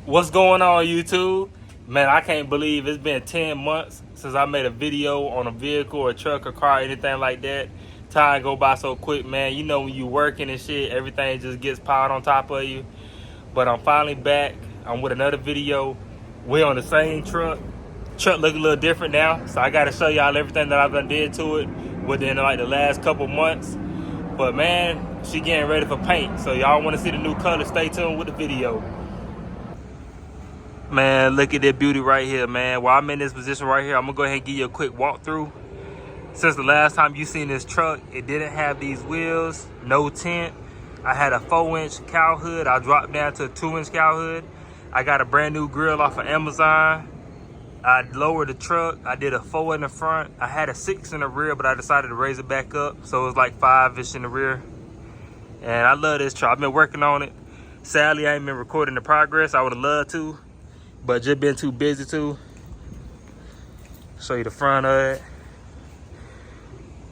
What's going on, YouTube? Man, I can't believe it's been 10 months since I made a video on a vehicle or truck or car, anything like that. Time go by so quick, man. You know, when you working and shit, everything just gets piled on top of you. But I'm finally back. I'm with another video. We're on the same truck. Truck look a little different now, so I got to show y'all everything that I've done did to it within like the last couple months. But man, she getting ready for paint. So y'all want to see the new color, stay tuned with the video. Man, look at that beauty right here, man. While I'm in this position right here, I'm gonna go ahead and give you a quick walkthrough. Since the last time you seen this truck, it didn't have these wheels, no tint. I had a 4-inch cowl hood. I dropped down to a 2-inch cowl hood. I got a brand new grill off of Amazon. I lowered the truck. I did a 4 in the front. I had a 6 in the rear, but I decided to raise it back up. So it was like 5-ish in the rear. And I love this truck. I've been working on it. Sadly, I ain't been recording the progress. I would have loved to, but just been too busy to. Show you the front of it.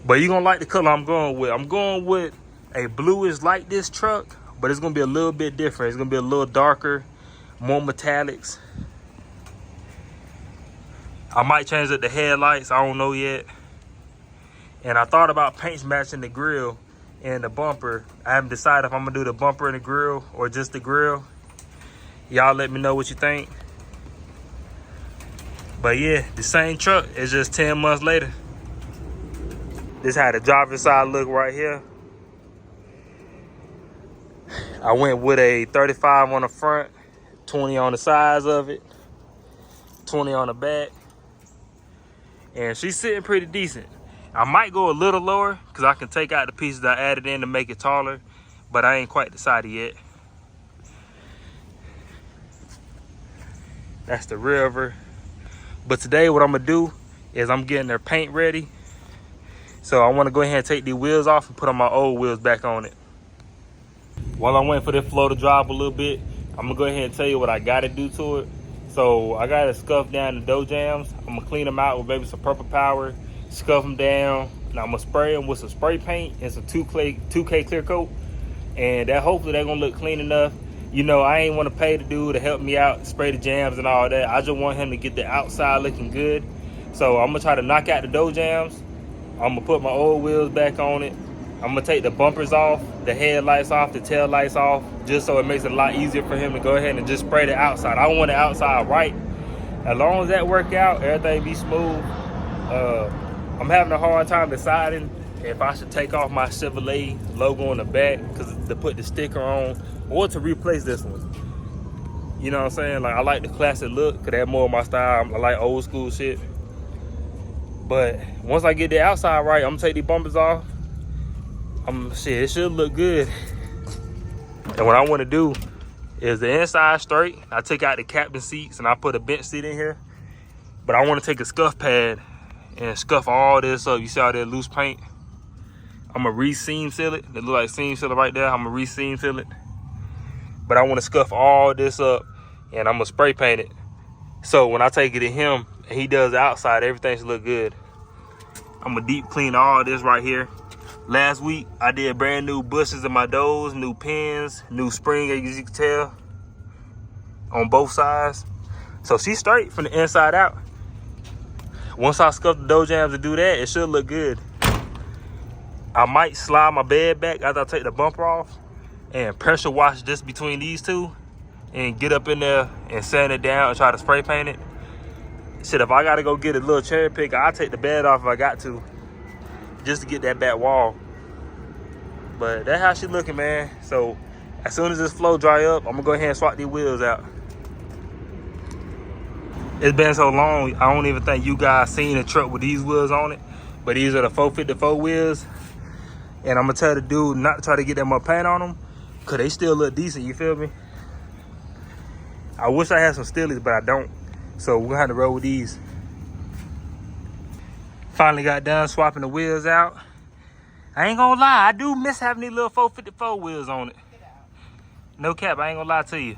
But you're gonna like the color I'm going with. I'm going with a bluish like this truck, but it's gonna be a little bit different. It's gonna be a little darker, more metallics. I might change up the headlights, I don't know yet. And I thought about paints matching the grill and the bumper. I haven't decided if I'm gonna do the bumper and the grill or just the grill. Y'all let me know what you think. But yeah, the same truck. It's just 10 months later. This how the driver's side look right here. I went with a 35 on the front, 20 on the sides of it, 20 on the back. And she's sitting pretty decent. I might go a little lower because I can take out the pieces I added in to make it taller, but I ain't quite decided yet. That's the rear of her. But today what I'm gonna do is I'm getting their paint ready. So I wanna go ahead and take these wheels off and put on my old wheels back on it. While I'm waiting for this floor to drop a little bit, I'm gonna go ahead and tell you what I gotta do to it. So I gotta scuff down the door jams. I'm gonna clean them out with maybe some purple power, scuff them down. Now I'm gonna spray them with some spray paint and some 2K clear coat. And that hopefully they're gonna look clean enough. You know, I ain't want to pay the dude to help me out, spray the jams and all that. I just want him to get the outside looking good. So I'm gonna try to knock out the door jams. I'm gonna put my old wheels back on it. I'm gonna take the bumpers off, the headlights off, the tail lights off, just so it makes it a lot easier for him to go ahead and just spray the outside. I want the outside right. As long as that work out, everything be smooth. I'm having a hard time deciding if I should take off my Chevrolet logo on the back because to put the sticker on, or to replace this one. You know what I'm saying? Like, I like the classic look because that's more of my style. I like old school shit. But once I get the outside right, I'm gonna take these bumpers off. Shit, it should look good. And what I want to do is the inside straight. I took out the captain seats and I put a bench seat in here. But I want to take a scuff pad and scuff all this up. You see all that loose paint? I'm gonna re-seam seal it. It look like seam sealer right there. I'm gonna re-seam seal it. But I want to scuff all this up and I'm gonna spray paint it. So when I take it to him and he does the outside, everything should look good. I'm gonna deep clean all this right here. Last week, I did brand new bushes in my doors, new pins, new spring, as you can tell, on both sides. So she's straight from the inside out. Once I scuff the door jams and do that, it should look good. I might slide my bed back after I take the bumper off and pressure wash just between these two and get up in there and sand it down and try to spray paint it. Shit, if I gotta go get a little cherry picker, I'll take the bed off if I got to, just to get that back wall. But that's how she looking, man. So as soon as this flow dry up, I'm gonna go ahead and swap these wheels out. It's been so long, I don't even think you guys seen a truck with these wheels on it, but these are the 454 wheels. And I'm gonna tell the dude not to try to get that much paint on them, cause they still look decent, you feel me? I wish I had some steelies, but I don't. So we're gonna have to roll with these. Finally got done swapping the wheels out. I ain't gonna lie, I do miss having these little 454 wheels on it. No cap, I ain't gonna lie to you.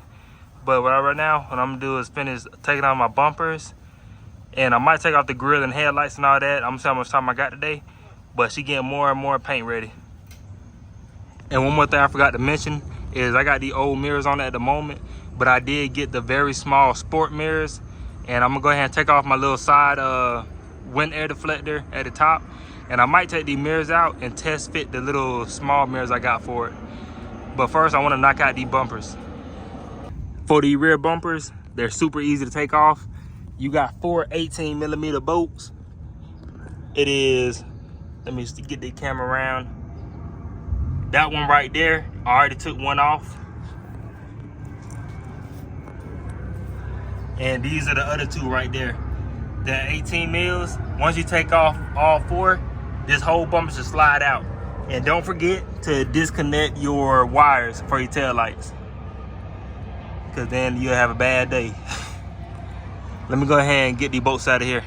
But right now, what I'm gonna do is finish taking out my bumpers. And I might take off the grill and headlights and all that. I'm gonna see how much time I got today. But she getting more and more paint ready. And one more thing I forgot to mention is I got these old mirrors on it at the moment, but I did get the very small sport mirrors, and I'm gonna go ahead and take off my little side wind air deflector at the top, and I might take these mirrors out and test fit the little small mirrors I got for it. But first I want to knock out these bumpers. For the rear bumpers, they're super easy to take off. You got 4 18mm bolts. It is, let me get the camera around. That one right there, I already took one off. And these are the other two right there. They're 18 mils. Once you take off all 4, this whole bumper should slide out. And don't forget to disconnect your wires for your tail lights, because then you'll have a bad day. Let me go ahead and get these bolts out of here.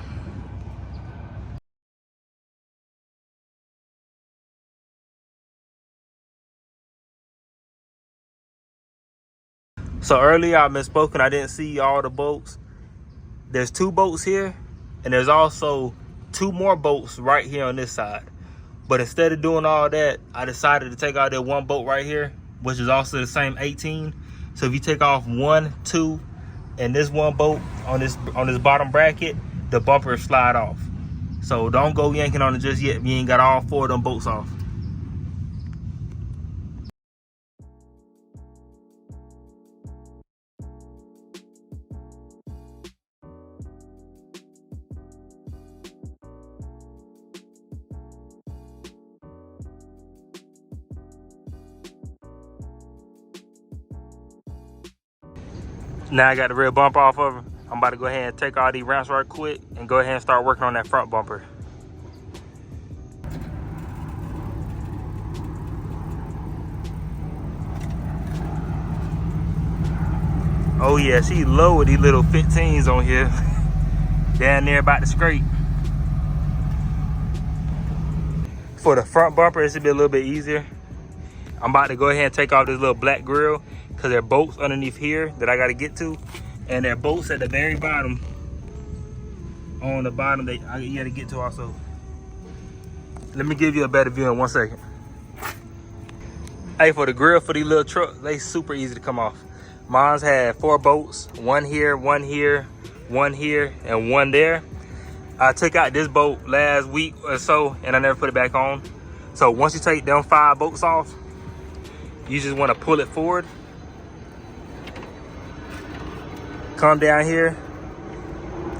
So earlier I misspoken, I didn't see all the bolts. There's 2 bolts here, and there's also 2 more bolts right here on this side. But instead of doing all that, I decided to take out that 1 bolt right here, which is also the same 18. So if you take off 1, 2, and this 1 bolt on this bottom bracket, the bumper will slide off. So don't go yanking on it just yet if you ain't got all 4 of them bolts off. Now I got the rear bumper off of them. I'm about to go ahead and take all these ramps right quick and go ahead and start working on that front bumper. Oh yeah, she low with these little 15s on here. Down there about to scrape. For the front bumper, it should be a little bit easier. I'm about to go ahead and take off this little black grill, because there are bolts underneath here that I got to get to, and there are bolts at the very bottom. On the bottom that you got to get to also. Let me give you a better view in 1 second. Hey, for the grill for these little trucks, they super easy to come off. Mine's had 4 bolts, 1 here, 1 here, 1 here, and 1 there. I took out this bolt last week or so, and I never put it back on. So once you take them 5 bolts off, you just want to pull it forward. Come down here.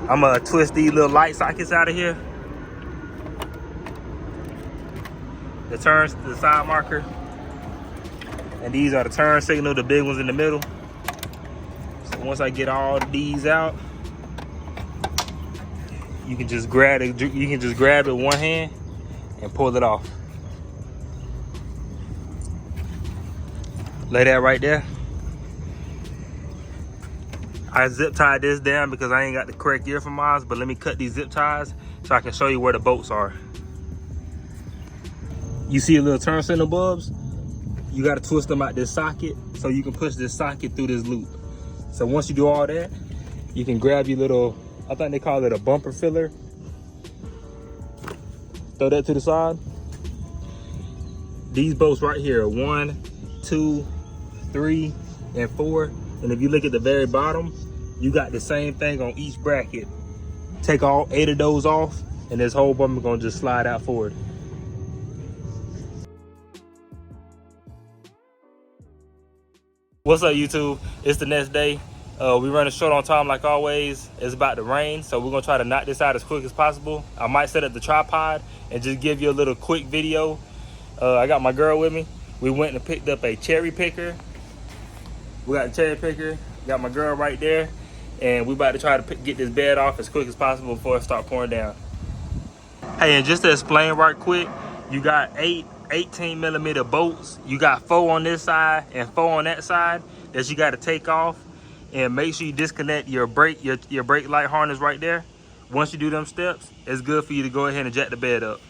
I'm gonna twist these little light sockets out of here. The turns, the side marker. And these are the turn signal, the big ones in the middle. So once I get all these out, you can just grab it. You can just grab it with 1 hand and pull it off. Lay that right there. I zip tied this down because I ain't got the correct gear for mine, but let me cut these zip ties so I can show you where the bolts are. You see a little turn signal bulbs? You got to twist them out this socket so you can push this socket through this loop. So once you do all that, you can grab your little, I think they call it a bumper filler. Throw that to the side. These bolts right here, 1, 2, 3, and 4. And if you look at the very bottom, you got the same thing on each bracket. Take all 8 of those off, and this whole bumper gonna just slide out forward. What's up, YouTube? It's the next day. We running short on time like always. It's about to rain, so we're gonna try to knock this out as quick as possible. I might set up the tripod and just give you a little quick video. I got my girl with me. We went and picked up a cherry picker. We got a cherry picker, got my girl right there, and we about to try to get this bed off as quick as possible before it start pouring down. Hey, and just to explain right quick, you got 8 18mm bolts. You got 4 on this side and 4 on that side that you got to take off, and make sure you disconnect your brake light harness right there. Once you do them steps, it's good for you to go ahead and jack the bed up.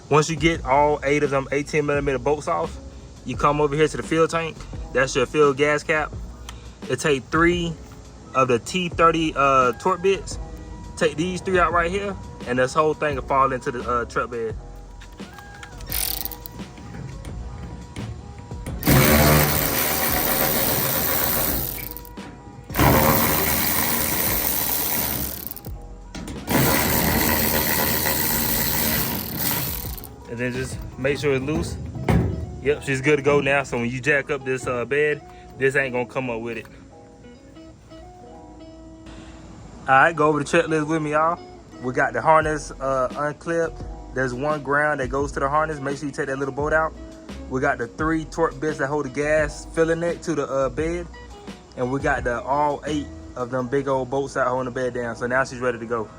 Once you get all 8 of them 18mm bolts off, you come over here to the fuel tank. That's your fuel gas cap. It take 3 of the T30 torque bits. Take these 3 out right here, and this whole thing will fall into the truck bed. And then just make sure it's loose. Yep, she's good to go now. So when you jack up this bed, this ain't gonna come up with it. All right, go over the checklist with me, y'all. We got the harness unclipped. There's 1 ground that goes to the harness. Make sure you take that little bolt out. We got the 3 torque bits that hold the gas filling neck to the bed. And we got the all 8 of them big old bolts that holding the bed down. So now she's ready to go.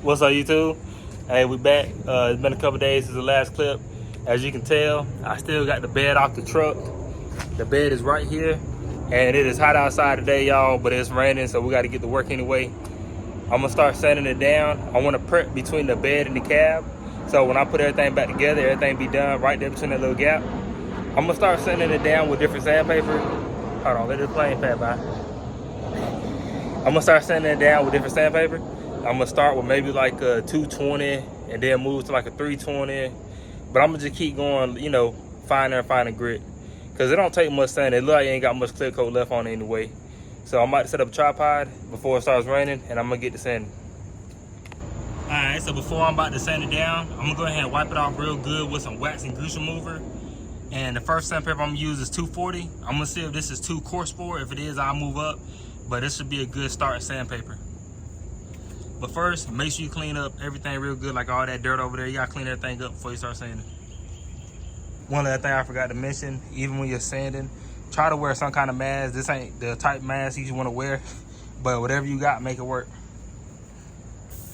What's up, YouTube? Hey, we back. It's been a couple days since the last clip. As you can tell, I still got the bed off the truck. The bed is right here, and it is hot outside today, y'all, but it's raining, so we got to get to work anyway. I'm gonna start sanding it down. I want to prep between the bed and the cab, so when I put everything back together, everything be done right there between that little gap. I'm gonna start sanding it down with different sandpaper. Hold on, let this plane pass by. I'm gonna start sanding it down with different sandpaper. I'm gonna start with maybe like a 220 and then move to like a 320. But I'm gonna just keep going, you know, finer and finer grit. Cause it don't take much sand. It look like it ain't got much clear coat left on it anyway. So I'm about to set up a tripod before it starts raining, and I'm gonna get to sanding. All right, so before I'm about to sand it down, I'm gonna go ahead and wipe it off real good with some wax and grease remover. And the first sandpaper I'm gonna use is 240. I'm gonna see if this is too coarse for it. If it is, I'll move up. But this should be a good start sandpaper. But first, make sure you clean up everything real good, like all that dirt over there. You gotta clean everything up before you start sanding. One other thing I forgot to mention, even when you're sanding, try to wear some kind of mask. This ain't the type of mask you wanna wear, but whatever you got, make it work.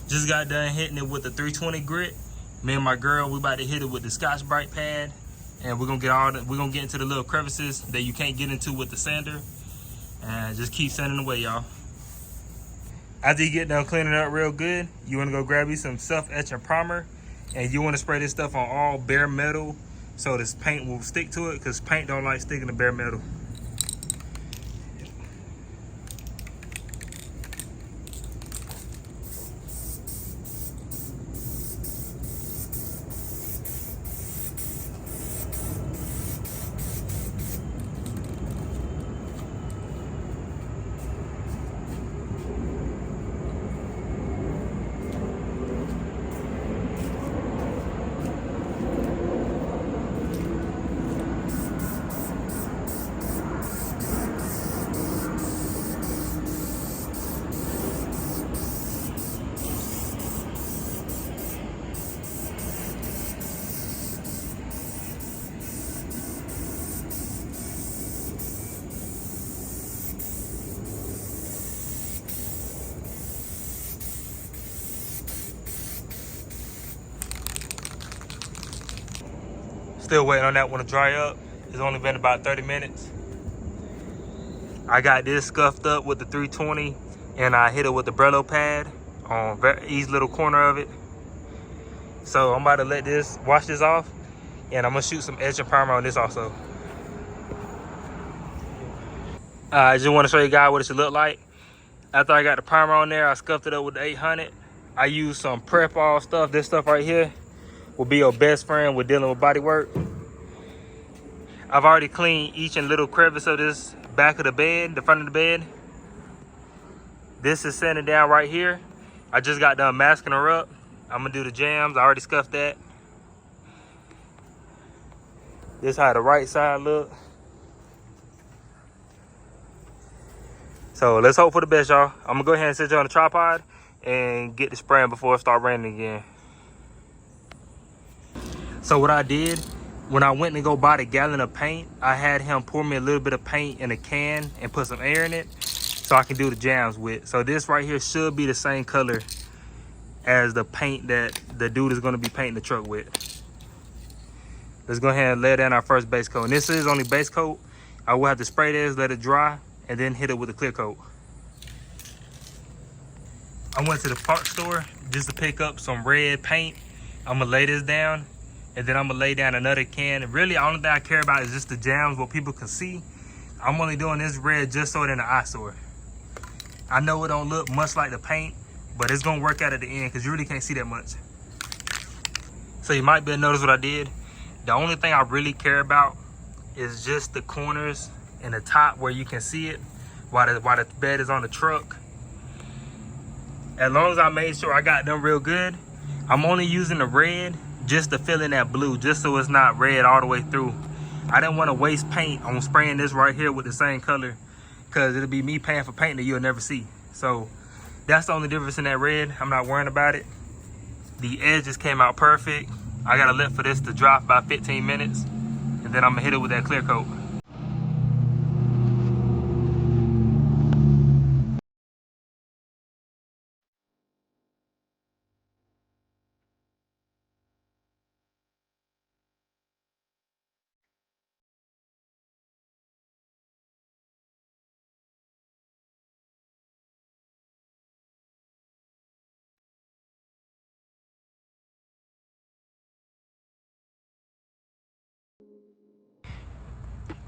Just got done hitting it with the 320 grit. Me and my girl, we about to hit it with the Scotch Brite pad, and we're gonna get into the little crevices that you can't get into with the sander, and just keep sanding away, y'all. After you get done cleaning up real good, you want to go grab you some self-etching primer, and you want to spray this stuff on all bare metal so this paint will stick to it, because paint don't like sticking to bare metal. Still waiting on that one to dry up. It's only been about 30 minutes. I got this scuffed up with the 320, and I hit it with the Brillo pad on each little corner of it. So I'm about to let this wash this off, and I'm gonna shoot some etching primer on this also. I just want to show you guys what it should look like. After I got the primer on there, I scuffed it up with the 800. I used some prep all stuff. This stuff right here will be your best friend with dealing with body work. I've already cleaned each and little crevice of this back of the bed, the front of the bed. This is sanding down right here. I just got done masking her up. I'm gonna do the jams. I already scuffed that. This how the right side look. So let's hope for the best, y'all. I'm gonna go ahead and sit you on the tripod and get the spraying before it start raining again. So what I did, when I went to go buy the gallon of paint, I had him pour me a little bit of paint in a can and put some air in it so I can do the jams with. So this right here should be the same color as the paint that the dude is gonna be painting the truck with. Let's go ahead and lay down our first base coat. And this is only base coat. I will have to spray this, let it dry, and then hit it with a clear coat. I went to the parts store just to pick up some red paint. I'm gonna lay this down, and then I'm gonna lay down another can. And really, the only thing I care about is just the jams, what people can see. I'm only doing this red just so it in the eyesore. I know it don't look much like the paint, but it's gonna work out at the end because you really can't see that much. So you might be able to notice what I did. The only thing I really care about is just the corners and the top where you can see it while the bed is on the truck. As long as I made sure I got them real good, I'm only using the red just to fill in that blue, just so it's not red all the way through. I didn't want to waste paint on spraying this right here with the same color, because it'll be me paying for paint that you'll never see. So that's the only difference in that red. I'm not worrying about it. The edges came out perfect. I gotta let for this to dry for about 15 minutes, and then I'm gonna hit it with that clear coat.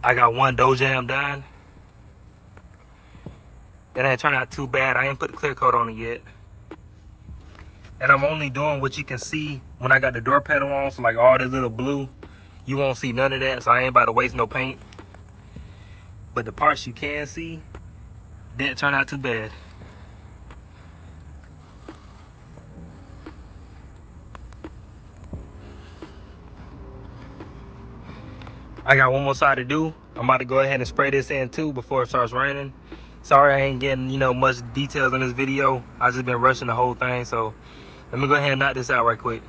I got one dough jam done. It ain't turned out too bad. I ain't put the clear coat on it yet. And I'm only doing what you can see when I got the door panel on, so like all this little blue, you won't see none of that, so I ain't about to waste no paint. But the parts you can see didn't turn out too bad. I got one more side to do. I'm about to go ahead and spray this in too before it starts raining. Sorry I ain't getting, much details on this video. I just been rushing the whole thing, so let me go ahead and knock this out right quick.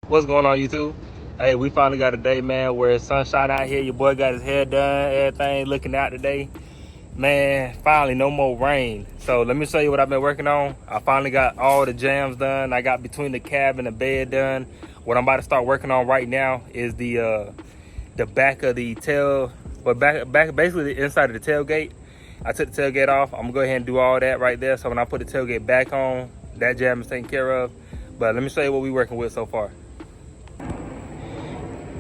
What's going on, YouTube? Hey, we finally got a day, man, where it's sunshine out here. Your boy got his hair done, everything looking out today. Man, finally, no more rain. So let me show you what I've been working on. I finally got all the jams done. I got between the cab and the bed done. What I'm about to start working on right now is the back of the tail, but back basically the inside of the tailgate. I took the tailgate off. I'm gonna go ahead and do all that right there. So when I put the tailgate back on, that jam is taken care of. But let me show you what we're working with so far.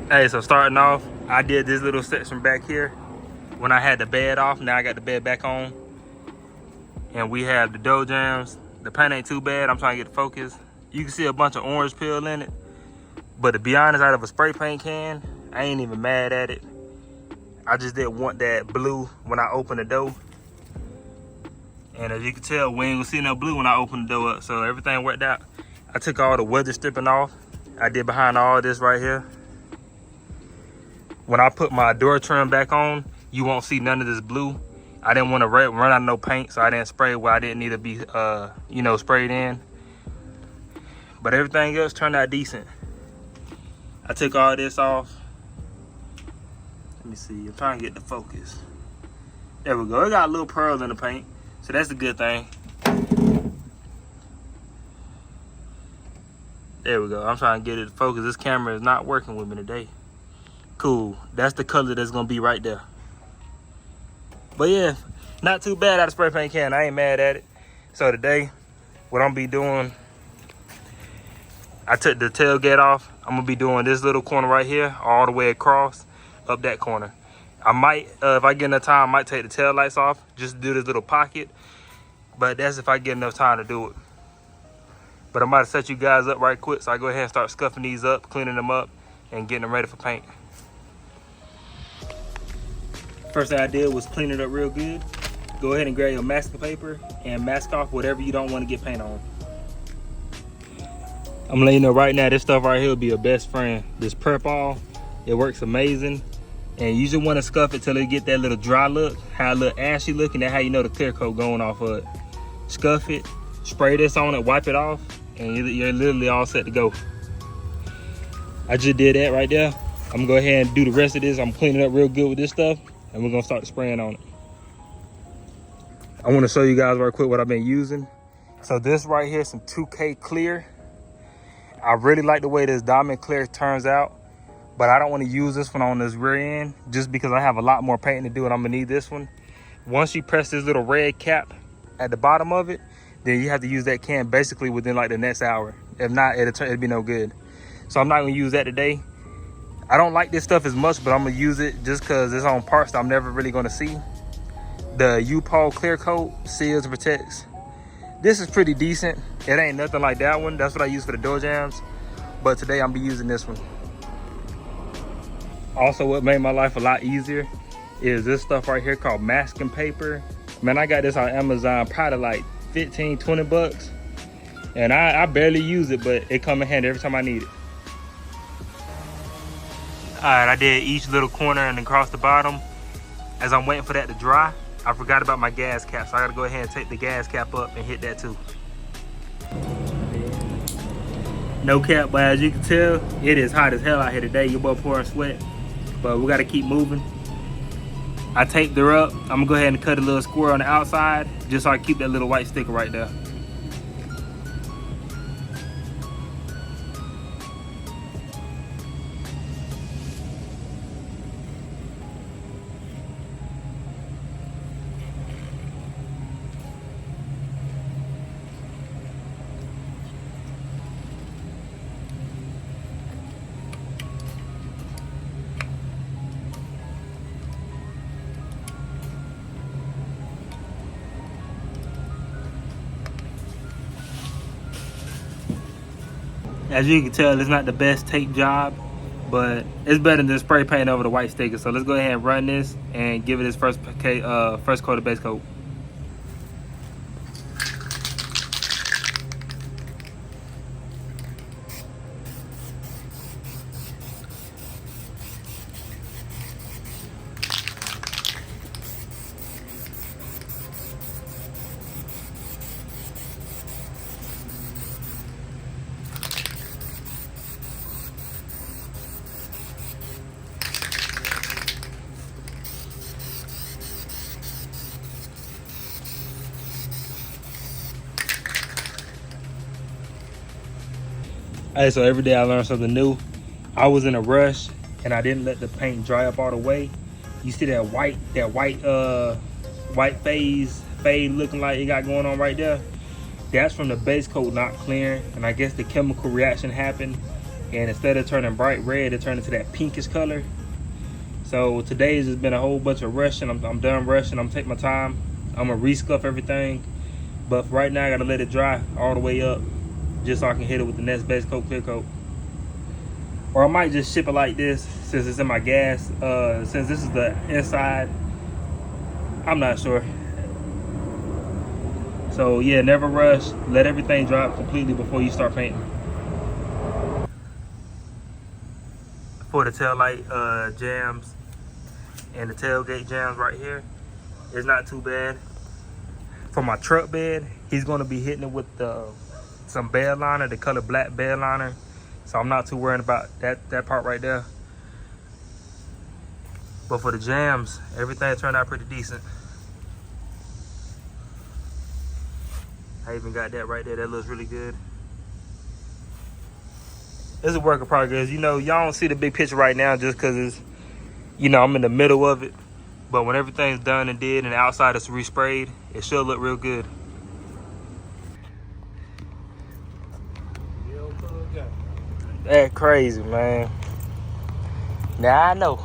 Hey, so starting off, I did this little section back here when I had the bed off. Now I got the bed back on, and we have the dough jams. The paint ain't too bad. I'm trying to get the focus. You can see a bunch of orange peel in it, but to be honest, out of a spray paint can, I ain't even mad at it. I just didn't want that blue when I opened the door. And as you can tell, we ain't gonna see no blue when I open the door up. So everything worked out. I took all the weather stripping off. I did behind all this right here. When I put my door trim back on, you won't see none of this blue. I didn't want to run out of no paint, so I didn't spray where I didn't need to be, you know, sprayed in. But everything else turned out decent. I took all this off. Let me see, I'm trying to get the focus. There we go, it got a little pearl in the paint, so that's a good thing. There we go, I'm trying to get it to focus. This camera is not working with me today. Cool, that's the color that's gonna be right there. But yeah, not too bad out of spray paint can. I ain't mad at it. So today, what I'm gonna be doing, I took the tailgate off. I'm gonna be doing this little corner right here, all the way across, up that corner. I might, if I get enough time, I might take the tail lights off, just to do this little pocket. But that's if I get enough time to do it. But I'm about to set you guys up right quick, so I go ahead and start scuffing these up, cleaning them up, and getting them ready for paint. First thing I did was clean it up real good. Go ahead and grab your masking paper and mask off whatever you don't want to get paint on. I'm letting you know right now, this stuff right here will be your best friend. This Part1, it works amazing. And you just want to scuff it till it get that little dry look, how a little ashy look, and that's how you know the clear coat going off of it. Scuff it, spray this on it, wipe it off, and you're literally all set to go. I just did that right there. I'm gonna go ahead and do the rest of this. I'm cleaning up real good with this stuff, and we're gonna start spraying on it. I want to show you guys right quick what I've been using. So this right here is some 2K clear. I really like the way this diamond clear turns out, but I don't want to use this one on this rear end just because I have a lot more painting to do and I'm gonna need this one. Once you press this little red cap at the bottom of it, then you have to use that can basically within like the next hour. If not, it'll be no good. So I'm not gonna use that today. I don't like this stuff as much, but I'm gonna use it just because it's on parts that I'm never really gonna see. The U-Pol clear coat seals and protects. This is pretty decent. It ain't nothing like that one. That's what I use for the door jams. But today I'm be using this one. Also, what made my life a lot easier is this stuff right here called masking paper. Man, I got this on Amazon, probably like 15, 20 bucks. And I barely use it, but it come in handy every time I need it. All right, I did each little corner and across the bottom. As I'm waiting for that to dry, I forgot about my gas cap, so I gotta go ahead and take the gas cap up and hit that too. No cap, but as you can tell, it is hot as hell out here today. Your boy pouring sweat, but we gotta keep moving. I taped her up. I'm gonna go ahead and cut a little square on the outside, just so I keep that little white sticker right there. As you can tell, it's not the best tape job, but it's better than spray paint over the white sticker. So let's go ahead and run this and give it its first coat of base coat. Hey, so every day I learn something new. I was in a rush and I didn't let the paint dry up all the way. You see that white fade looking like it got going on right there? That's from the base coat not clearing, and I guess the chemical reaction happened, and instead of turning bright red, it turned into that pinkish color. So today's just been a whole bunch of rushing. I'm done rushing. I'm taking my time. I'm gonna re-scuff everything, but for right now I gotta let it dry all the way up, just so I can hit it with the next base coat, clear coat. Or I might just ship it like this since it's in my gas. Since this is the inside, I'm not sure. So yeah, never rush. Let everything dry completely before you start painting. For the tail light jams and the tailgate jams right here, it's not too bad. For my truck bed, he's gonna be hitting it with some bed liner, the color black bed liner. So I'm not too worried about that part right there. But for the jams, everything turned out pretty decent. I even got that right there. That looks really good. It's a work in progress. You know, y'all don't see the big picture right now just because it's, you know, I'm in the middle of it. But when everything's done and did and the outside is resprayed, it should look real good. That's crazy, man. Now I know.